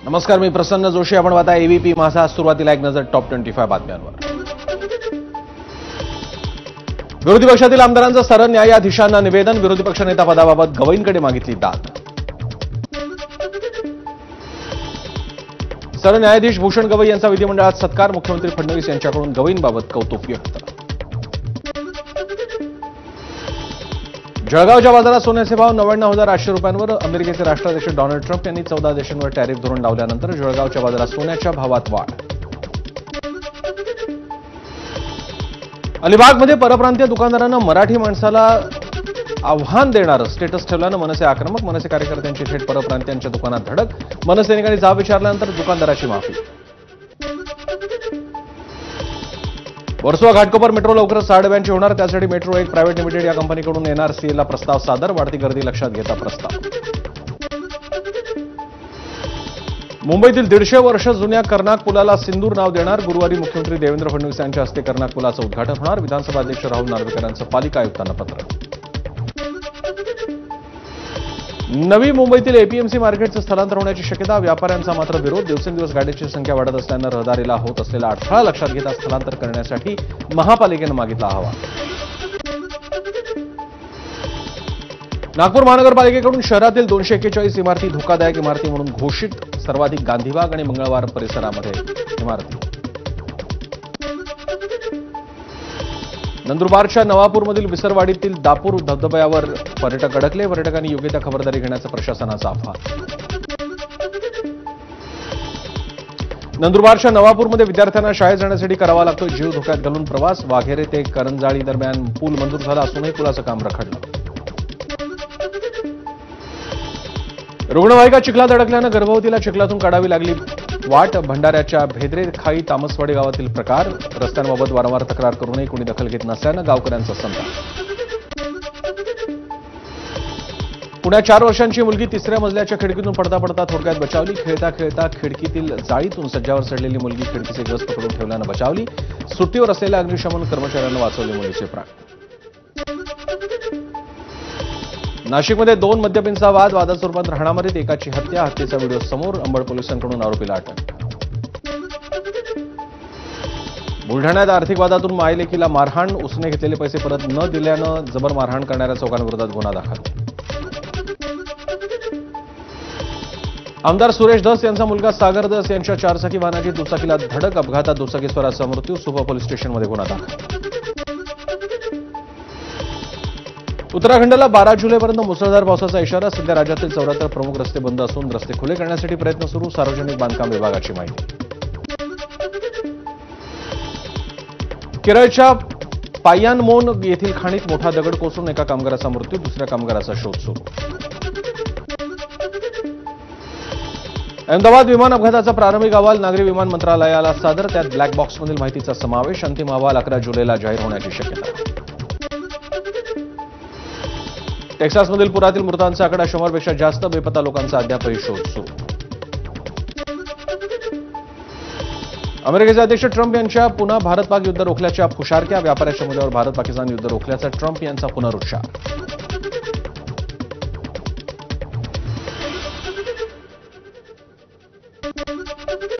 नमस्कार, मी प्रसन्न जोशी. आपण पाहता एबीपी माझा. सुरुवातीला एक नजर टॉप 25 बातम्यांवर. विरोधी पक्षातील आमदारांचं सरन्यायाधीशांना निवेदन. विरोधी पक्षनेता पदाबाबत गवईंकडे मागितली दाद. सरन्यायाधीश भूषण गवई यांचा विधिमंडळात सत्कार. मुख्यमंत्री फडणवीस यांच्याकडून गवईंबाबत कौतुक व्यक्त. जळगावच्या बाजारात सोन्याचे भाव 99,800 रुपयांवर. अमेरिकेचे राष्ट्राध्यक्ष डोनाल्ड ट्रम्प यांनी 14 देशांवर टॅरिफ धोरण लावल्यानंतर जळगावच्या बाजारात सोन्याच्या भावात वाढ. अलिबागमध्ये परप्रांतीय दुकानदारांना मराठी माणसाला आव्हान देणारं स्टेटस ठेवल्यानं मनसे आक्रमक. मनसे कार्यकर्त्यांची थेट परप्रांतीयांच्या दुकानात धडक. मनसैनिकांनी जाब विचारल्यानंतर दुकानदाराची माफी. वर्सोवा घाटकोपर मेट्रो लवकरच 6 डब्यांची होणार. त्यासाठी मेट्रो एक प्रायव्हेट लिमिटेड या कंपनीकडून एनआरसीएला प्रस्ताव सादर. वाढती गर्दी लक्षात घेता प्रस्ताव. मुंबईतील 150 वर्ष जुन्या कर्नाक पुलाला सिंदूर नाव देणार. गुरुवारी मुख्यमंत्री देवेंद्र फडणवीस यांच्या हस्ते कर्नाक पुलाचं उद्घाटन होणार. विधानसभा अध्यक्ष राहुल नार्वेकर यांचं पालिका आयुक्तांना पत्र. नवी मुंबईतील एपीएमसी मार्केटचं स्थलांतर होण्याची शक्यता. व्यापाऱ्यांचा मात्र विरोध. दिवसेंदिवस गाड्यांची संख्या वाढत असल्यानं रहदारीला होत असलेला अडथळा लक्षात घेता स्थलांतर करण्यासाठी महापालिकेनं मागितला अहवाल. नागपूर महानगरपालिकेकडून शहरातील 241 इमारती धोकादायक इमारती म्हणून घोषित. सर्वाधिक गांधीबाग आणि मंगळवार परिसरामध्ये इमारती. नंदुरबारच्या नवापूरमधील विसरवाडीतील दापूर धबधब्यावर पर्यटक अडकले. पर्यटकांनी योग्य त्या खबरदारी घेण्याचा प्रशासनाचा आवाहन. नंदुरबारच्या नवापूरमध्ये विद्यार्थ्यांना शाळेत जाण्यासाठी करावा लागतो जीव धोक्यात घालून प्रवास. वाघेरे ते करंजाळी दरम्यान पूल मंजूर झाला असूनही पुलाचं काम रखडलं. रुग्णवाहिका चिखलात अडकल्यानं गर्भवतीला चिखलातून काढावी लागली वाट. भंडाऱ्याच्या भेद्रे खाई तामसवाडी गावातील प्रकार. रस्त्यांबाबत वारंवार तक्रार करूनही कोणी दखल घेत नसल्यानं गावकऱ्यांचा संताप. पुण्यात 4 वर्षांची मुलगी 3ऱ्या मजल्याच्या खिडकीतून पडता पडता थोडक्यात बचावली. खेळता खेळता खिडकीतील जाळीतून सज्जावर चढलेली मुलगी खिडकीचे गज पकडून ठेवल्यानं बचावली. सुट्टीवर असलेल्या अग्निशमन कर्मचाऱ्यांना वाचवले मुलीचे प्राण. नाशिकमध्ये 2 मद्यपींचा वाद. वादाच्या रूपात राहणामारीत एकाची हत्या. हत्येचा व्हिडिओ समोर. अंबड पोलिसांकडून आरोपीला अटक. बुलढाण्यात आर्थिक वादातून मायलेकीला मारहाण. उसने घेतलेले पैसे परत न दिल्यानं जबर मारहाण करणाऱ्या चौघांविरोधात गुन्हा दाखल. आमदार सुरेश धस यांचा मुलगा सागर धस यांच्या 4चाकी वाहनाची दुचाकीला धडक. अपघातात दुचाकीस्वाराचा मृत्यू. सुपा पोलीस स्टेशनमध्ये गुन्हा दाखल. उत्तराखंडला 12 जुलैपर्यंत मुसळधार पावसाचा इशारा. सध्या राज्यातील 74 प्रमुख रस्ते बंद असून रस्ते खुले करण्यासाठी प्रयत्न सुरू. सार्वजनिक बांधकाम विभागाची माहिती. केरळच्या पाय्यानमोन येथील खाणीत मोठा दगड कोसळून एका कामगाराचा मृत्यू. दुसऱ्या कामगाराचा शोध सुरू. अहमदाबाद विमान अपघाताचा प्रारंभिक अहवाल नागरी विमान मंत्रालयाला सादर. त्यात ब्लॅक बॉक्समधील माहितीचा समावेश. अंतिम अहवाल 11 जुलैला जाहीर होण्याची शक्यता. टेक्सासमधील पुरातील मृतांचा आकडा 100पेक्षा जास्त. बेपत्ता लोकांचा अद्यापही शोध सुरू. अमेरिकेचे अध्यक्ष ट्रम्प यांच्या पुन्हा भारत पाक युद्ध रोखल्याच्या फुशारक्या. व्यापाऱ्याच्या मुद्द्यावर भारत पाकिस्तान युद्ध रोखल्याचा ट्रम्प यांचा पुनरुच्चार.